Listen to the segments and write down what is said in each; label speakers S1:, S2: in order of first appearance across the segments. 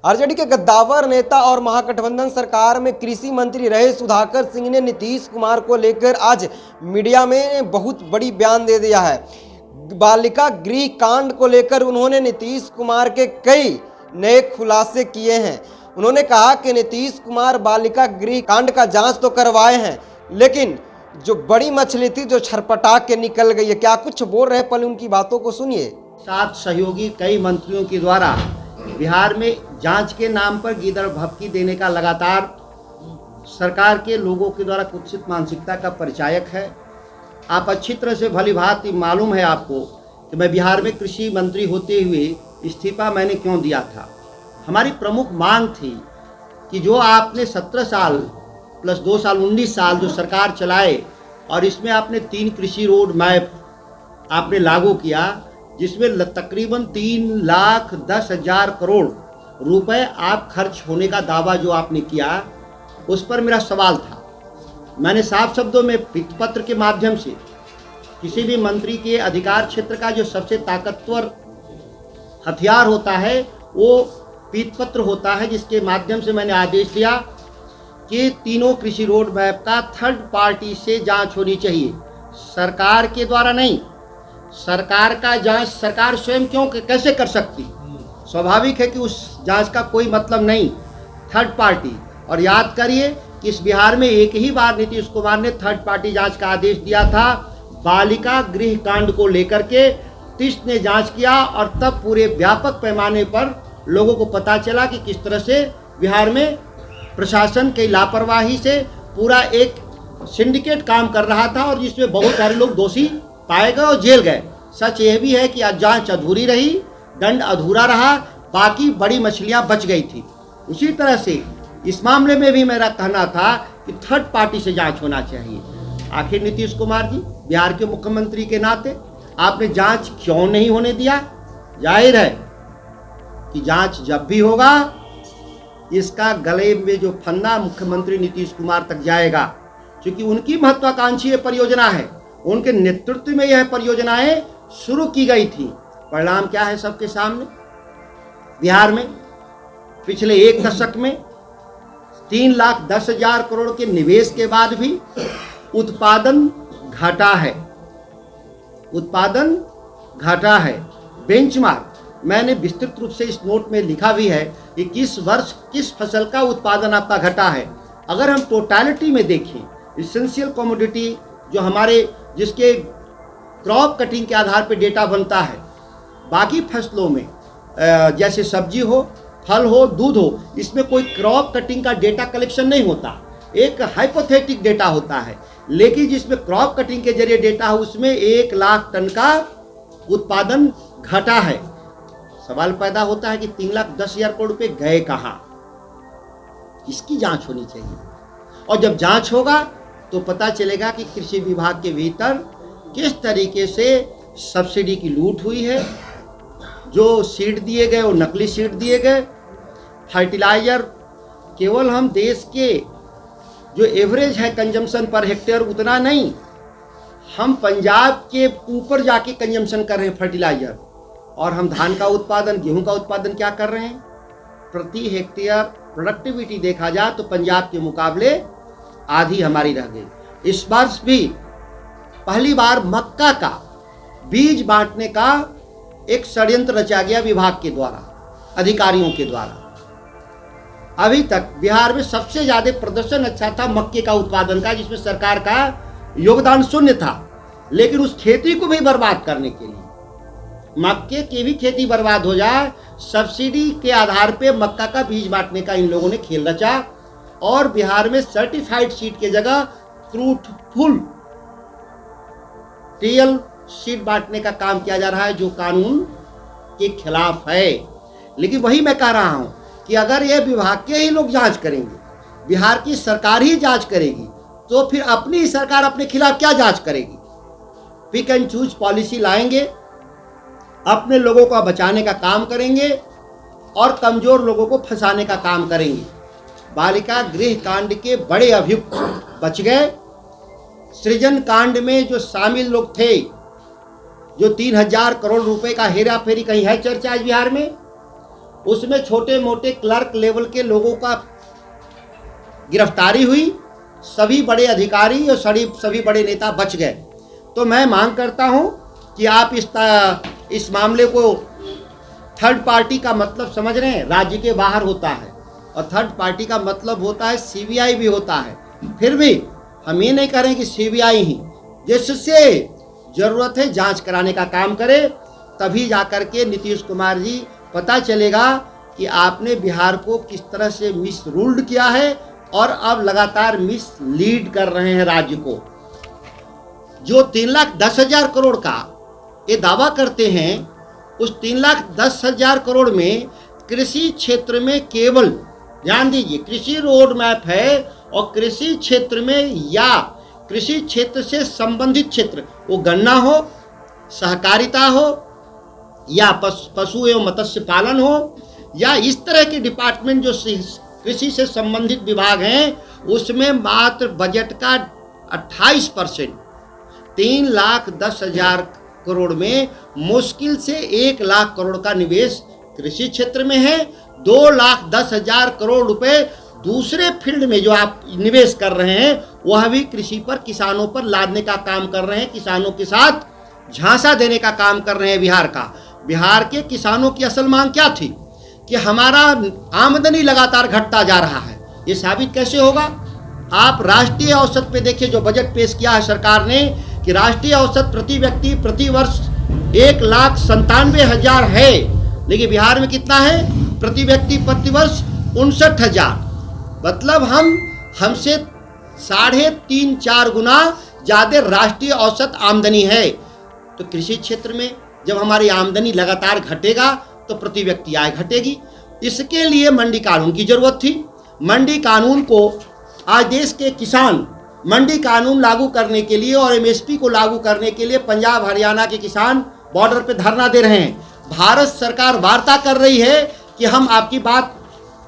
S1: RJD के गद्दावर नेता और महागठबंधन सरकार में कृषि मंत्री रहे सुधाकर सिंह ने नीतीश कुमार को लेकर आज मीडिया में बहुत बड़ी बयान दे दिया है। बालिका गृह कांड को लेकर उन्होंने नीतीश कुमार के कई नए खुलासे किए हैं। उन्होंने कहा कि नीतीश कुमार बालिका गृह कांड का जांच तो करवाए हैं, लेकिन जो बड़ी मछली थी जो छरपटा के निकल गई है। क्या कुछ बोल रहे, पहले उनकी बातों को सुनिए।
S2: साथ सहयोगी कई मंत्रियों के द्वारा बिहार में जांच के नाम पर गीदड़ भभकी देने का लगातार सरकार के लोगों के द्वारा कुत्सित मानसिकता का परिचायक है। आप अच्छी तरह से भली भांति मालूम है आपको कि मैं बिहार में कृषि मंत्री होते हुए इस्तीफा मैंने क्यों दिया था। हमारी प्रमुख मांग थी कि जो आपने 17 साल प्लस 2 साल 19 साल जो सरकार चलाए और इसमें आपने 3 कृषि रोड मैप आपने लागू किया, जिसमें तकरीबन 3,10,000 करोड़ रुपए आप खर्च होने का दावा जो आपने किया, उस पर मेरा सवाल था। मैंने साफ शब्दों में पत्र के माध्यम से किसी भी मंत्री के अधिकार क्षेत्र का जो सबसे ताकतवर हथियार होता है वो पत्र होता है, जिसके माध्यम से मैंने आदेश दिया कि तीनों कृषि रोड मैप का थर्ड पार्टी से जांच होनी चाहिए, सरकार के द्वारा नहीं। सरकार का जांच सरकार स्वयं क्यों कैसे कर सकती? स्वाभाविक है कि उस जांच का कोई मतलब नहीं, थर्ड पार्टी। और याद करिए कि इस बिहार में एक ही बार नीतीश कुमार ने थर्ड पार्टी जांच का आदेश दिया था, बालिका गृह कांड को लेकर के तीस ने जांच किया और तब पूरे व्यापक पैमाने पर लोगों को पता चला कि किस तरह से बिहार में प्रशासन की लापरवाही से पूरा एक सिंडिकेट काम कर रहा था और जिसमें बहुत सारे लोग दोषी पाए गए और जेल गए। सच यह भी है कि जांच अधूरी रही, दंड अधूरा रहा, बाकी बड़ी मछलियां बच गई थी। उसी तरह से इस मामले में भी मेरा कहना था कि थर्ड पार्टी से जांच होना चाहिए। आखिर नीतीश कुमार जी बिहार के मुख्यमंत्री के नाते आपने जांच क्यों नहीं होने दिया? जाहिर है कि जांच जब भी होगा इसका गले में जो फंदा मुख्यमंत्री नीतीश कुमार तक जाएगा, क्योंकि उनकी महत्वाकांक्षी परियोजना है, उनके नेतृत्व में यह परियोजनाएं शुरू की गई थी। परिणाम क्या है सबके सामने? बिहार में पिछले एक दशक में 3,10,000 करोड़ के निवेश के बाद भी उत्पादन घटा है, उत्पादन घटा है। बेंचमार्क मैंने विस्तृत रूप से इस नोट में लिखा भी है कि किस वर्ष किस फसल का उत्पादन आपका घटा है। अगर हम टोटलिटी में देखें, इसेंशियल कमोडिटी जो हमारे जिसके क्रॉप कटिंग के आधार पर डेटा बनता है, बाकी फसलों में जैसे सब्जी हो, फल हो, दूध हो, इसमें कोई क्रॉप कटिंग का डेटा कलेक्शन नहीं होता, एक हाइपोथेटिक डेटा होता है। लेकिन जिसमें क्रॉप कटिंग के जरिए डेटा है उसमें 1 लाख टन का उत्पादन घटा है। सवाल पैदा होता है कि 3,10,000 करोड़ रुपए गए कहाँ? इसकी जांच होनी चाहिए और जब जांच होगा तो पता चलेगा कि कृषि विभाग के भीतर किस तरीके से सब्सिडी की लूट हुई है, जो सीड दिए गए वो नकली सीड दिए गए। फर्टिलाइजर केवल हम देश के जो एवरेज है कंजम्पशन पर हेक्टेयर उतना नहीं, हम पंजाब के ऊपर जाके कंजम्पशन कर रहे हैं फर्टिलाइजर। और हम धान का उत्पादन, गेहूं का उत्पादन क्या कर रहे हैं? प्रति हेक्टेयर प्रोडक्टिविटी देखा जाए तो पंजाब के मुकाबले आधी हमारी रह गई। इस वर्ष भी पहली बार मक्का का बीज बांटने का एक षड्यंत्र रचा गया विभाग के द्वारा, अधिकारियों के द्वारा। अभी तक बिहार में सबसे ज्यादा प्रदर्शन अच्छा था मक्के का उत्पादन का, जिसमें सरकार का योगदान शून्य था। लेकिन उस खेती को भी बर्बाद करने के लिए, मक्के की भी खेती बर्बाद हो जाए, सब्सिडी के आधार पे मक्का का बीज बांटने का इन लोगों ने खेल रचा और बिहार में सर्टिफाइड सीड के जगह ट्रूथफुल रियल सीड बांटने का काम किया जा रहा है, जो कानून के खिलाफ है। लेकिन वही मैं कह रहा हूं कि अगर ये विभाग के ही लोग जांच करेंगे, बिहार की सरकार ही जांच करेगी, तो फिर अपनी सरकार अपने खिलाफ क्या जांच करेगी? पिक एंड चूज पॉलिसी लाएंगे, अपने लोगों को बचाने का काम करेंगे और कमजोर लोगों को फंसाने का काम करेंगे। बालिका गृह कांड के बड़े अभियुक्त बच गए। सृजन कांड में जो शामिल लोग थे, जो 3,000 करोड़ रुपए का हेरा फेरी, कहीं है चर्चा आज बिहार में? उसमें छोटे मोटे क्लर्क लेवल के लोगों का गिरफ्तारी हुई, सभी बड़े अधिकारी और सभी बड़े नेता बच गए। तो मैं मांग करता हूं कि आप इस मामले को, थर्ड पार्टी का मतलब समझ रहे हैं, राज्य के बाहर होता है, और थर्ड पार्टी का मतलब होता है सीबीआई भी होता है। फिर भी हम ये नहीं करें कि सीबीआई ही, जिससे ज़रूरत है जांच कराने का काम करे, तभी जाकर के नीतीश कुमार जी पता चलेगा कि आपने बिहार को किस तरह से मिस रूल्ड किया है और अब लगातार मिस लीड कर रहे हैं राज्य को। जो 3,10,000 करोड़ का ये दावा करते हैं, उस 3,10,000 करोड़ में कृषि क्षेत्र में केवल, ध्यान दीजिए, कृषि रोड मैप है, और कृषि क्षेत्र में या कृषि क्षेत्र से संबंधित क्षेत्र, वो गन्ना हो, सहकारिता हो, या पशु एवं मत्स्य पालन हो, या इस तरह के डिपार्टमेंट जो कृषि से संबंधित विभाग हैं, उसमें मात्र बजट का 28%, 3,10,000 करोड़ में मुश्किल से 1,00,000 करोड़ का निवेश कृषि क्षेत्र में है। 2,10,000 करोड़ रुपए दूसरे फील्ड में जो आप निवेश कर रहे हैं, वह भी कृषि पर, किसानों पर लादने का काम कर रहे हैं, किसानों के साथ झांसा देने का काम कर रहे हैं बिहार का। बिहार के किसानों की असल मांग क्या थी कि हमारा आमदनी लगातार घटता जा रहा है। ये साबित कैसे होगा? आप राष्ट्रीय औसत पे देखिए, जो बजट पेश किया है सरकार ने, कि राष्ट्रीय औसत प्रति व्यक्ति प्रति वर्ष 1,97,000 है, लेकिन बिहार में कितना है? प्रति व्यक्ति प्रति वर्ष 59,000। मतलब हमसे 3.5-4 गुना ज़्यादा राष्ट्रीय औसत आमदनी है। तो कृषि क्षेत्र में जब हमारी आमदनी लगातार घटेगा तो प्रति व्यक्ति आय घटेगी। इसके लिए मंडी कानून की जरूरत थी। मंडी कानून को आज देश के किसान, मंडी कानून लागू करने के लिए और एमएसपी को लागू करने के लिए पंजाब हरियाणा के किसान बॉर्डर पे धरना दे रहे हैं। भारत सरकार वार्ता कर रही है कि हम आपकी बात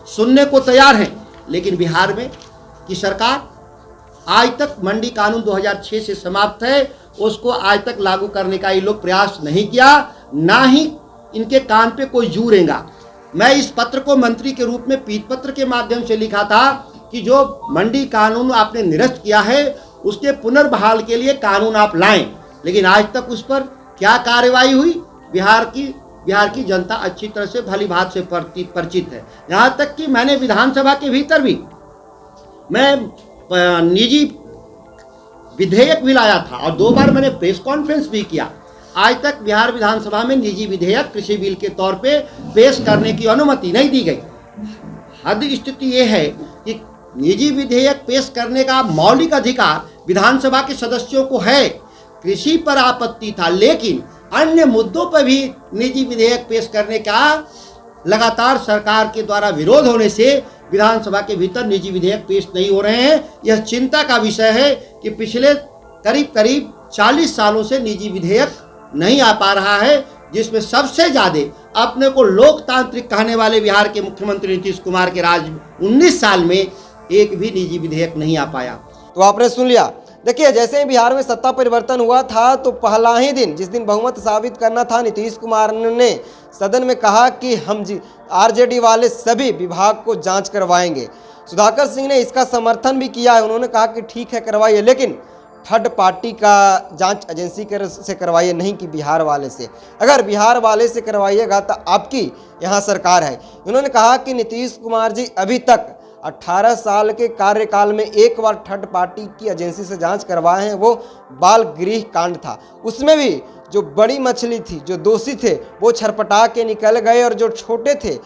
S2: सुनने को तैयार हैं, लेकिन बिहार में की सरकार आज तक मंडी कानून 2006 से समाप्त है, उसको आज तक लागू करने का ये लोग प्रयास नहीं किया, ना ही इनके कान पे कोई जू रेंगा। मैं इस पत्र को मंत्री के रूप में पीठ पत्र के माध्यम से लिखा था कि जो मंडी कानून आपने निरस्त किया है, उसके पुनर्बहाल के लिए कानून आप लाएं, लेकिन आज तक उस पर क्या कार्रवाई हुई? बिहार की जनता अच्छी तरह से भली भांति से परिचित है। यहाँ तक कि मैंने विधानसभा के भीतर भी मैं निजी विधेयक भी लाया था और 2 बार मैंने प्रेस कॉन्फ्रेंस भी किया। आज तक बिहार विधानसभा में निजी विधेयक कृषि बिल के तौर पे पेश करने की अनुमति नहीं दी गई। हद स्थिति ये है कि निजी विधेयक पेश करने का मौलिक अधिकार विधानसभा के सदस्यों को है। कृषि पर आपत्ति था, लेकिन अन्य मुद्दों पर भी निजी विधेयक पेश करने का लगातार सरकार के द्वारा विरोध होने से विधानसभा के भीतर निजी विधेयक पेश नहीं हो रहे हैं। यह चिंता का विषय है कि पिछले करीब 40 सालों से निजी विधेयक नहीं आ पा रहा है, जिसमें सबसे ज़्यादा अपने को लोकतांत्रिक कहने वाले बिहार के मुख्यमंत्री नीतीश कुमार के राज 19 साल में एक भी निजी विधेयक नहीं आ पाया।
S1: तो आपने सुन लिया। देखिए, जैसे ही बिहार में सत्ता परिवर्तन हुआ था, तो पहला ही दिन, जिस दिन बहुमत साबित करना था, नीतीश कुमार ने सदन में कहा कि हम आरजेडी वाले सभी विभाग को जांच करवाएंगे। सुधाकर सिंह ने इसका समर्थन भी किया है। उन्होंने कहा कि ठीक है, करवाइए, लेकिन थर्ड पार्टी का जांच एजेंसी से करवाइए, नहीं कि बिहार वाले से। अगर बिहार वाले से करवाइएगा तो आपकी यहाँ सरकार है। उन्होंने कहा कि नीतीश कुमार जी अभी तक 18 साल के कार्यकाल में एक बार थर्ड पार्टी की एजेंसी से जांच करवाए हैं, वो बाल गृह कांड था। उसमें भी जो बड़ी मछली थी, जो दोषी थे, वो छरपटा के निकल गए, और जो छोटे थे,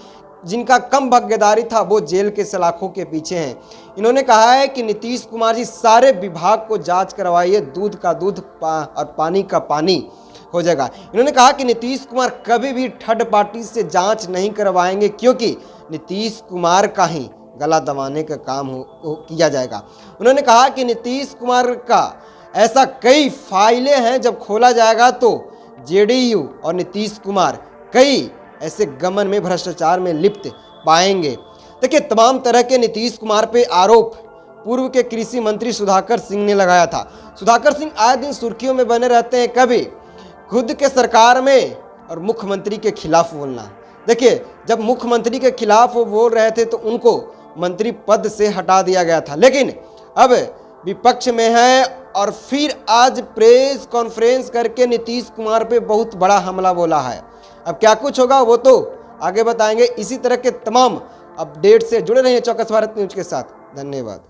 S1: जिनका कम भागीदारी था, वो जेल के सलाखों के पीछे हैं। इन्होंने कहा है कि नीतीश कुमार जी सारे विभाग को जांच करवाइए, दूध का दूध और पानी का पानी हो जाएगा। इन्होंने कहा कि नीतीश कुमार कभी भी थर्ड पार्टी से जांच नहीं करवाएंगे, क्योंकि नीतीश कुमार का ही गला दबाने का काम किया जाएगा। उन्होंने कहा कि नीतीश कुमार का ऐसा कई फाइलें हैं, जब खोला जाएगा तो जेडीयू और नीतीश कुमार कई ऐसे गमन में, भ्रष्टाचार में लिप्त पाएंगे। देखिए, तमाम तरह के नीतीश कुमार पे आरोप पूर्व के कृषि मंत्री सुधाकर सिंह ने लगाया था। सुधाकर सिंह आए दिन सुर्खियों में बने रहते हैं, कभी खुद के सरकार में और मुख्यमंत्री के खिलाफ बोलना। देखिए, जब मुख्यमंत्री के खिलाफ वो बोल रहे थे तो उनको मंत्री पद से हटा दिया गया था, लेकिन अब विपक्ष में है और फिर आज प्रेस कॉन्फ्रेंस करके नीतीश कुमार पे बहुत बड़ा हमला बोला है। अब क्या कुछ होगा वो तो आगे बताएंगे। इसी तरह के तमाम अपडेट से जुड़े रहिए चौकस भारत न्यूज के साथ। धन्यवाद।